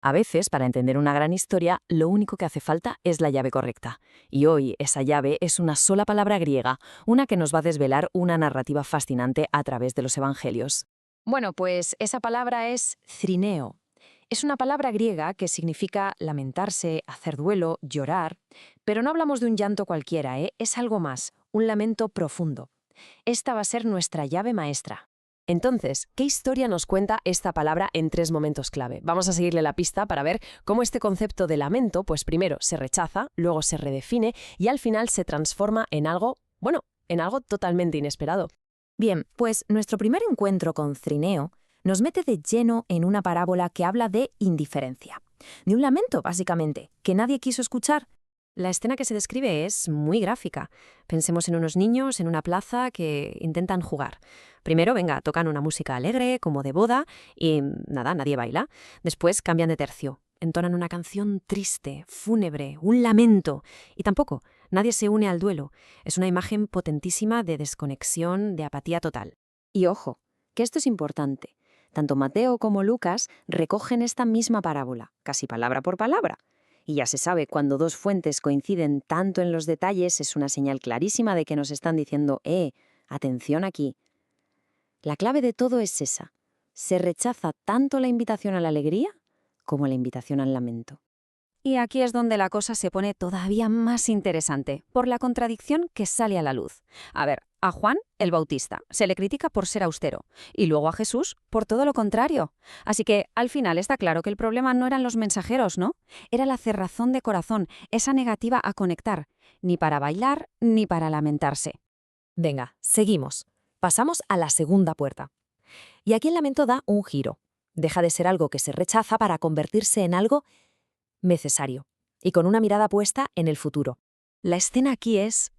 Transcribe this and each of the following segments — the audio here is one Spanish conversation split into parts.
A veces, para entender una gran historia, lo único que hace falta es la llave correcta. Y hoy esa llave es una sola palabra griega, una que nos va a desvelar una narrativa fascinante a través de los evangelios. Bueno, pues esa palabra es crineo. Es una palabra griega que significa lamentarse, hacer duelo, llorar, pero no hablamos de un llanto cualquiera, ¿eh? Es algo más, un lamento profundo. Esta va a ser nuestra llave maestra. Entonces, ¿qué historia nos cuenta esta palabra en 3 momentos clave? Vamos a seguirle la pista para ver cómo este concepto de lamento, pues primero se rechaza, luego se redefine y al final se transforma en algo, bueno, en algo totalmente inesperado. Bien, pues nuestro primer encuentro con Crineo nos mete de lleno en una parábola que habla de indiferencia. De un lamento, básicamente, que nadie quiso escuchar. La escena que se describe es muy gráfica. Pensemos en unos niños en una plaza que intentan jugar. Primero, tocan una música alegre, como de boda, y nada, nadie baila. Después cambian de tercio. Entonan una canción triste, fúnebre, un lamento. Y tampoco, nadie se une al duelo. Es una imagen potentísima de desconexión, de apatía total. Y ojo, que esto es importante. Tanto Mateo como Lucas recogen esta misma parábola, casi palabra por palabra. Y ya se sabe, cuando dos fuentes coinciden tanto en los detalles, es una señal clarísima de que nos están diciendo, atención aquí. La clave de todo es esa. Se rechaza tanto la invitación a la alegría como la invitación al lamento. Y aquí es donde la cosa se pone todavía más interesante, por la contradicción que sale a la luz. A ver, a Juan, el Bautista, se le critica por ser austero, y luego a Jesús por todo lo contrario. Así que, al final, está claro que el problema no eran los mensajeros, ¿no? Era la cerrazón de corazón, esa negativa a conectar, ni para bailar ni para lamentarse. Venga, seguimos. Pasamos a la segunda puerta. Y aquí el lamento da un giro. Deja de ser algo que se rechaza para convertirse en algo necesario y con una mirada puesta en el futuro. La escena aquí es,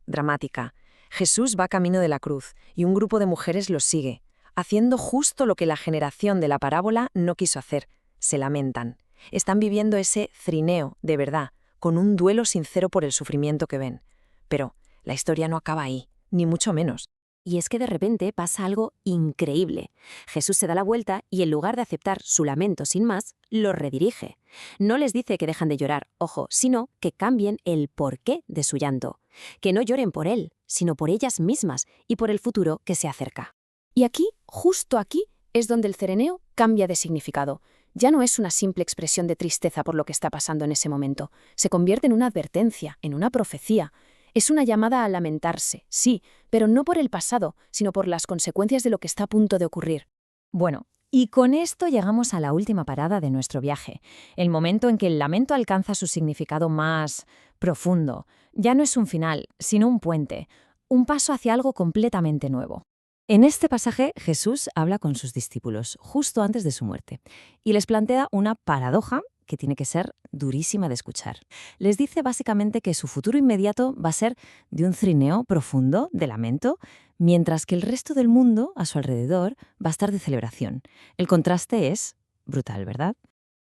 dramática. Jesús va camino de la cruz y un grupo de mujeres lo sigue, haciendo justo lo que la generación de la parábola no quiso hacer. Se lamentan. Están viviendo ese crineo, de verdad, con un duelo sincero por el sufrimiento que ven. Pero la historia no acaba ahí, ni mucho menos. Y es que de repente pasa algo increíble. Jesús se da la vuelta y en lugar de aceptar su lamento sin más, lo redirige. No les dice que dejan de llorar, ojo, sino que cambien el porqué de su llanto. Que no lloren por él, sino por ellas mismas y por el futuro que se acerca. Y aquí, justo aquí, es donde el cereneo cambia de significado. Ya no es una simple expresión de tristeza por lo que está pasando en ese momento. Se convierte en una advertencia, en una profecía. Es una llamada a lamentarse, sí, pero no por el pasado, sino por las consecuencias de lo que está a punto de ocurrir. Bueno, y con esto llegamos a la última parada de nuestro viaje, el momento en que el lamento alcanza su significado más profundo. Ya no es un final, sino un puente, un paso hacia algo completamente nuevo. En este pasaje, Jesús habla con sus discípulos justo antes de su muerte y les plantea una paradoja que tiene que ser durísima de escuchar. Les dice básicamente que su futuro inmediato va a ser de un crineo profundo, de lamento, mientras que el resto del mundo a su alrededor va a estar de celebración. El contraste es brutal, ¿verdad?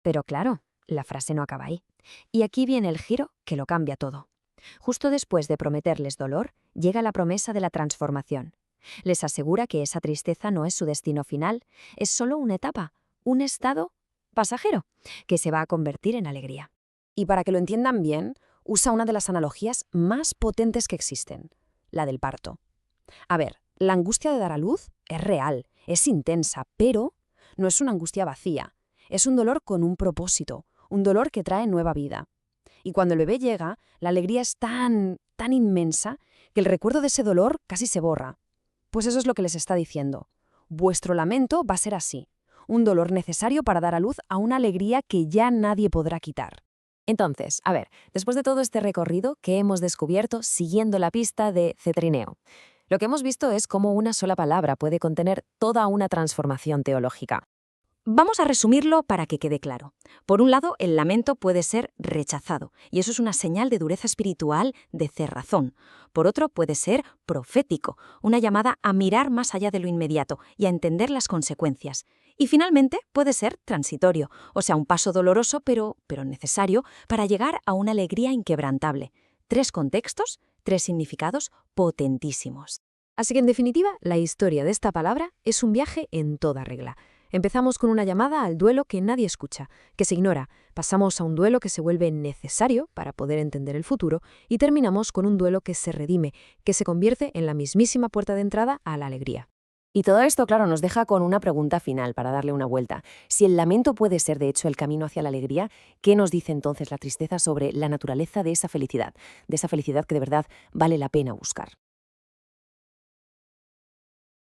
Pero claro, la frase no acaba ahí. Y aquí viene el giro que lo cambia todo. Justo después de prometerles dolor, llega la promesa de la transformación. Les asegura que esa tristeza no es su destino final, es solo una etapa, un estado pasajero, que se va a convertir en alegría. Y para que lo entiendan bien, usa una de las analogías más potentes que existen, la del parto. A ver, la angustia de dar a luz es real, es intensa, pero no es una angustia vacía. Es un dolor con un propósito, un dolor que trae nueva vida. Y cuando el bebé llega, la alegría es tan inmensa que el recuerdo de ese dolor casi se borra. Pues eso es lo que les está diciendo. Vuestro lamento va a ser así. Un dolor necesario para dar a luz a una alegría que ya nadie podrá quitar. Entonces, a ver, después de todo este recorrido que hemos descubierto siguiendo la pista de Cetrineo, lo que hemos visto es cómo una sola palabra puede contener toda una transformación teológica. Vamos a resumirlo para que quede claro. Por un lado, el lamento puede ser rechazado, y eso es una señal de dureza espiritual, de cerrazón. Por otro, puede ser profético, una llamada a mirar más allá de lo inmediato y a entender las consecuencias. Y finalmente, puede ser transitorio, o sea, un paso doloroso pero necesario para llegar a una alegría inquebrantable. 3 contextos, 3 significados potentísimos. Así que, en definitiva, la historia de esta palabra es un viaje en toda regla. Empezamos con una llamada al duelo que nadie escucha, que se ignora, pasamos a un duelo que se vuelve necesario para poder entender el futuro y terminamos con un duelo que se redime, que se convierte en la mismísima puerta de entrada a la alegría. Y todo esto, claro, nos deja con una pregunta final para darle una vuelta. Si el lamento puede ser, de hecho, el camino hacia la alegría, ¿qué nos dice entonces la tristeza sobre la naturaleza de esa felicidad que de verdad vale la pena buscar?